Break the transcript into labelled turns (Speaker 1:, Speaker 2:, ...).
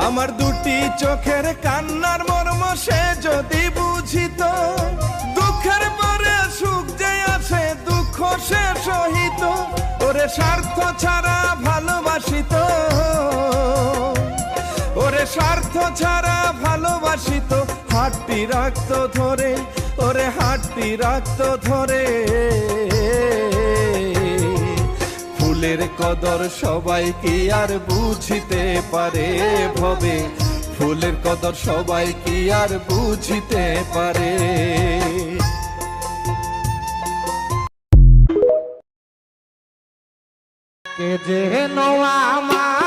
Speaker 1: আমার দুটি চোখের কান্নার মর্ম সে যদি বুঝিত, দুঃখের পরে সুখ যে আছে দুঃখ সে সহিত, ওরে স্বার্থ ছাড়া ভালোবাসিত, ওরে স্বার্থ ছাড়া ভালোবাসিত, হাতটি রাখত ধরে, ওরে হাতটি রাখত ধরে। ফুলের কদর সবাই কি আর বুঝিতে পারে ভবে, ফুলের কদর সবাই কি আর বুঝিতে পারে।
Speaker 2: কে যেন আমার